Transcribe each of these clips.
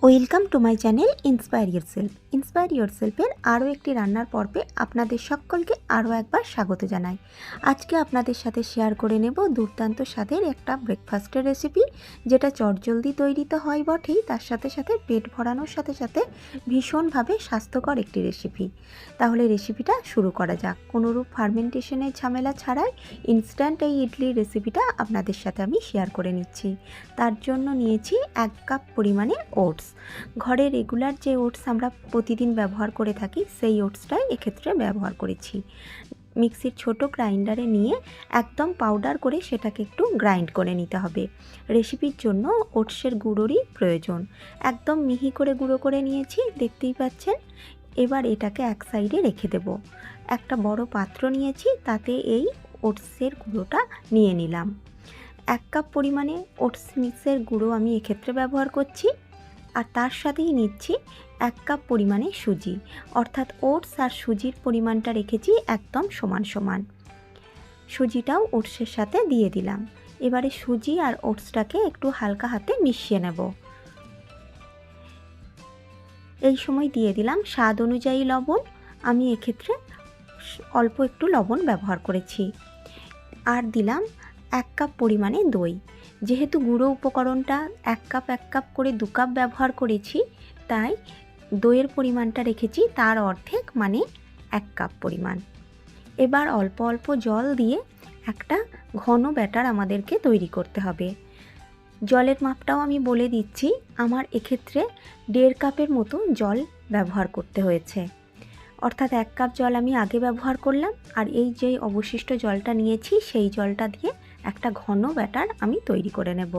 Welcome to my channel inspire ইয়োরসেলফের আরও একটি রান্নার পর্বে আপনাদের সকলকে আরও একবার স্বাগত জানাই। আজকে আপনাদের সাথে শেয়ার করে নেব দুর্দান্ত স্বাদের একটা ব্রেকফাস্টের রেসিপি, যেটা চটজলদি তৈরি তো হয় বটেই, তার সাথে সাথে পেট ভরানোর সাথে সাথে ভীষণভাবে স্বাস্থ্যকর একটি রেসিপি। তাহলে রেসিপিটা শুরু করা যাক। কোনোরূপ ফার্মেন্টেশনের ঝামেলা ছাড়াই ইনস্ট্যান্ট এই ইডলির রেসিপিটা আপনাদের সাথে আমি শেয়ার করে নিচ্ছি। তার জন্য নিয়েছি 1 কাপ পরিমাণে ওটস। ঘরে রেগুলার যে ওটস আমরা প্রতিদিন ব্যবহার করে থাকি সেই ওটসটাই এক্ষেত্রে ব্যবহার করেছি। মিক্সির ছোট গ্রাইন্ডারে নিয়ে একদম পাউডার করে সেটাকে একটু গ্রাইন্ড করে নিতে হবে। রেসিপির জন্য ওটসের গুঁড়োরই প্রয়োজন। একদম মিহি করে গুঁড়ো করে নিয়েছি, দেখতেই পাচ্ছেন। এবার এটাকে এক সাইডে রেখে দেব। একটা বড় পাত্র নিয়েছি, তাতে এই ওটসের গুঁড়োটা নিয়ে নিলাম। 1 কাপ পরিমাণে ওটস মিক্সের গুঁড়ো আমি এক্ষেত্রে ব্যবহার করছি। আর তার সাথেই নিচ্ছি 1 কাপ পরিমাণে সুজি, অর্থাৎ ওটস আর সুজির পরিমাণটা রেখেছি একদম সমান সমান। সুজিটাও ওটসের সাথে দিয়ে দিলাম। এবারে সুজি আর ওটসটাকে একটু হালকা হাতে মিশিয়ে নেব। এই সময় দিয়ে দিলাম স্বাদ অনুযায়ী লবণ। আমি এক্ষেত্রে অল্প একটু লবণ ব্যবহার করেছি। আর দিলাম 1 কাপ পরিমাণে দই। যেহেতু গুঁড়ো উপকরণটা 1 কাপ করে 2 কাপ ব্যবহার করেছি, তাই দইয়ের পরিমাণটা রেখেছি তার অর্ধেক, মানে 1 কাপ পরিমাণ। এবার অল্প অল্প জল দিয়ে একটা ঘন ব্যাটার আমাদেরকে তৈরি করতে হবে। জলের মাপটাও আমি বলে দিচ্ছি। আমার এক্ষেত্রে 1.5 কাপের মতো জল ব্যবহার করতে হয়েছে, অর্থাৎ 1 কাপ জল আমি আগে ব্যবহার করলাম, আর এই যে অবশিষ্ট জলটা নিয়েছি সেই জলটা দিয়ে একটা ঘন ব্যাটার আমি তৈরি করে নেব।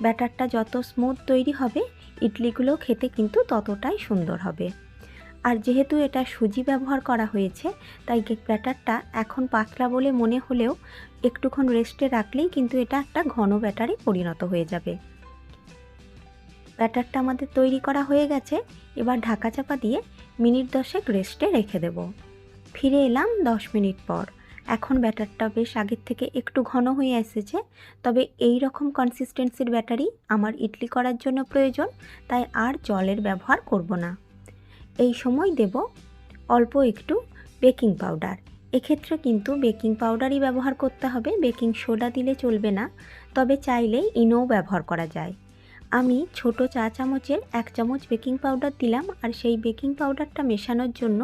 ব্যাটারটা যত স্মুথ তৈরি হবে, ইডলিগুলো খেতে কিন্তু ততটাই সুন্দর হবে। আর যেহেতু এটা সুজি ব্যবহার করা হয়েছে, তাই ব্যাটারটা এখন পাতলা বলে মনে হলেও একটুক্ষণ রেস্টে রাখলেই কিন্তু এটা একটা ঘন ব্যাটারে পরিণত হয়ে যাবে। ব্যাটারটা আমাদের তৈরি করা হয়ে গেছে। এবার ঢাকা চাপা দিয়ে মিনিট 10 রেস্টে রেখে দেব। ফিরে এলাম 10 মিনিট পর। এখন ব্যাটারটা বেশ আগের থেকে একটু ঘন হয়ে এসেছে, তবে এই রকম কনসিস্টেন্সির ব্যাটারই আমার ইডলি করার জন্য প্রয়োজন, তাই আর জলের ব্যবহার করব না। এই সময় দেব অল্প একটু বেকিং পাউডার। এক্ষেত্রে কিন্তু বেকিং পাউডারই ব্যবহার করতে হবে, বেকিং সোডা দিলে চলবে না, তবে চাইলে ইনোও ব্যবহার করা যায়। আমি ছোট চা চামচের 1 চামচ বেকিং পাউডার দিলাম, আর সেই বেকিং পাউডারটা মেশানোর জন্য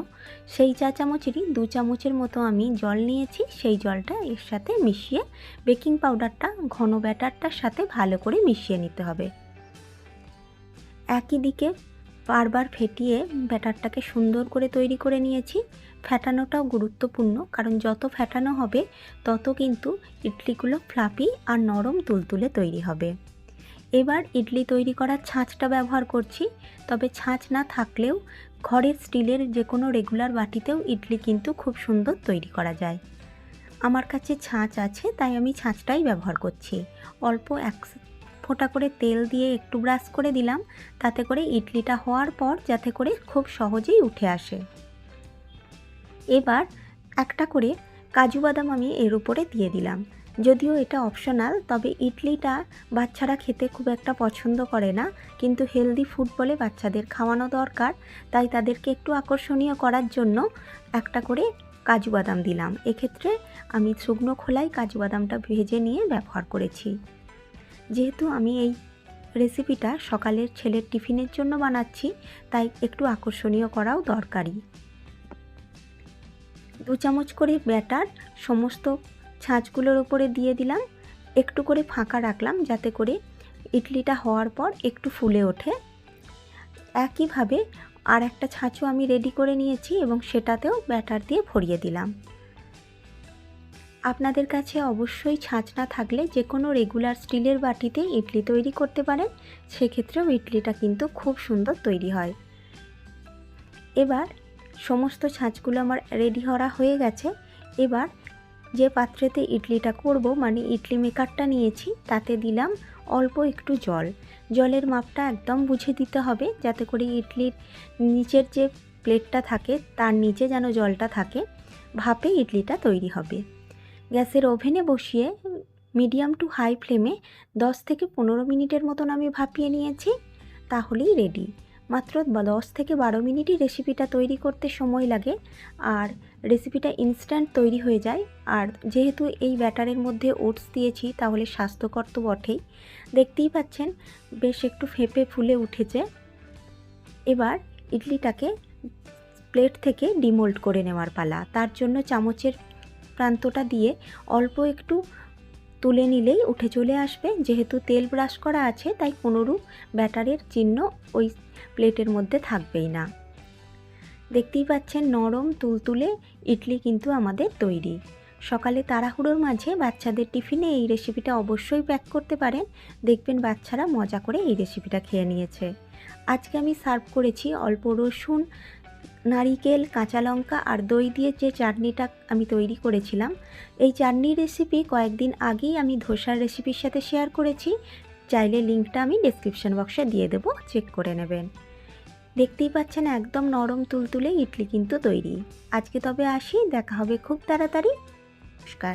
সেই চা চামচেরই 2 চামচের মতো আমি জল নিয়েছি। সেই জলটা এর সাথে মিশিয়ে বেকিং পাউডারটা ঘন ব্যাটারটার সাথে ভালো করে মিশিয়ে নিতে হবে। একই দিকে বারবার ফেটিয়ে ব্যাটারটাকে সুন্দর করে তৈরি করে নিয়েছি। ফেটানোটাও গুরুত্বপূর্ণ, কারণ যত ফেটানো হবে তত কিন্তু ইডলিগুলো ফ্লাফি আর নরম তুলতুলে তৈরি হবে। এবার ইডলি তৈরি করার ছাঁচটা ব্যবহার করছি, তবে ছাঁচ না থাকলেও ঘরের স্টিলের যে কোনো রেগুলার বাটিতেও ইডলি কিন্তু খুব সুন্দর তৈরি করা যায়। আমার কাছে ছাঁচ আছে, তাই আমি ছাঁচটাই ব্যবহার করছি। অল্প 1 ফোঁটা করে তেল দিয়ে একটু ব্রাশ করে দিলাম, তাতে করে ইডলিটা হওয়ার পর যাতে করে খুব সহজেই উঠে আসে। এবার একটা করে কাজু বাদাম আমি এর উপরে দিয়ে দিলাম। যদিও এটা অপশনাল, তবে ইডলিটা বাচ্চারা খেতে খুব একটা পছন্দ করে না, কিন্তু হেলদি ফুড বলে বাচ্চাদের খাওয়ানো দরকার, তাই তাদেরকে একটু আকর্ষণীয় করার জন্য একটা করে কাজু বাদাম দিলাম। এক্ষেত্রে আমি শুকনো খোলায় কাজু বাদামটা ভেজে নিয়ে ব্যবহার করেছি। যেহেতু আমি এই রেসিপিটা সকালের ছেলের টিফিনের জন্য বানাচ্ছি, তাই একটু আকর্ষণীয় করাও দরকারি। 2 চামচ করে ব্যাটার সমস্ত ছাঁচগুলোর উপরে দিয়ে দিলাম। একটু করে ফাঁকা রাখলাম যাতে করে ইডলিটা হওয়ার পর একটু ফুলে ওঠে। একইভাবে আর একটা ছাঁচও আমি রেডি করে নিয়েছি এবং সেটাতেও ব্যাটার দিয়ে ভরিয়ে দিলাম। আপনাদের কাছে অবশ্যই ছাঁচ না থাকলে যে কোনো রেগুলার স্টিলের বাটিতে ইডলি তৈরি করতে পারেন, সেক্ষেত্রেও ইডলিটা কিন্তু খুব সুন্দর তৈরি হয়। এবার সমস্ত ছাঁচগুলো আমার রেডি করা হয়ে গেছে। এবার যে পাত্রেতে ইডলিটা করব, মানে ইডলি মেকারটা নিয়েছি, তাতে দিলাম অল্প একটু জল। জলের মাপটা একদম বুঝে দিতে হবে, যাতে করে ইডলির নিচের যে প্লেটটা থাকে তার নিচে যেন জলটা থাকে। ভাপে ইডলিটা তৈরি হবে। গ্যাসের ওভেনে বসিয়ে মিডিয়াম টু হাই ফ্লেমে 10 থেকে 15 মিনিটের মতন আমি ভাপিয়ে নিয়েছি। তাহলেই রেডি। মাত্র 10 থেকে 12 মিনিটই রেসিপিটা তৈরি করতে সময় লাগে, আর রেসিপিটা ইনস্ট্যান্ট তৈরি হয়ে যায়। আর যেহেতু এই ব্যাটারের মধ্যে ওটস দিয়েছি, তাহলে স্বাস্থ্যকর তো বটেই। দেখতেই পাচ্ছেন বেশ একটু ফেঁপে ফুলে উঠেছে। এবার ইডলিটাকে প্লেট থেকে ডিমোল্ড করে নেওয়ার পালা। তার জন্য চামচের প্রান্তটা দিয়ে অল্প একটু তুলে নিলেই উঠে চলে আসবে। যেহেতু তেল ব্রাশ করা আছে, তাই কোনোরূপ ব্যাটারের চিহ্ন ওই প্লেটের মধ্যে থাকবেই না। দেখতেই পাচ্ছেন নরম তুলতুলে ইডলি কিন্তু আমাদের তৈরি। সকালে তাড়াহুড়োর মাঝে বাচ্চাদের টিফিনে এই রেসিপিটা অবশ্যই প্যাক করতে পারেন। দেখবেন বাচ্চারা মজা করে এই রেসিপিটা খেয়ে নিয়েছে। আজকে আমি সার্ভ করেছি অল্প রসুন, নারিকেল, কাঁচা লঙ্কা আর দই দিয়ে যে চাটনিটা আমি তৈরি করেছিলাম। এই চাটনির রেসিপি কয়েকদিন আগেই আমি ধোসার রেসিপির সাথে শেয়ার করেছি। চাইলে লিঙ্কটা আমি ডেসক্রিপশন বক্সে দিয়ে দেবো, চেক করে নেবেন। দেখতেই পাচ্ছেন একদম নরম তুলতুলে ইডলি কিন্তু তৈরি। আজকে তবে আসি, দেখা হবে খুব তাড়াতাড়ি। নমস্কার।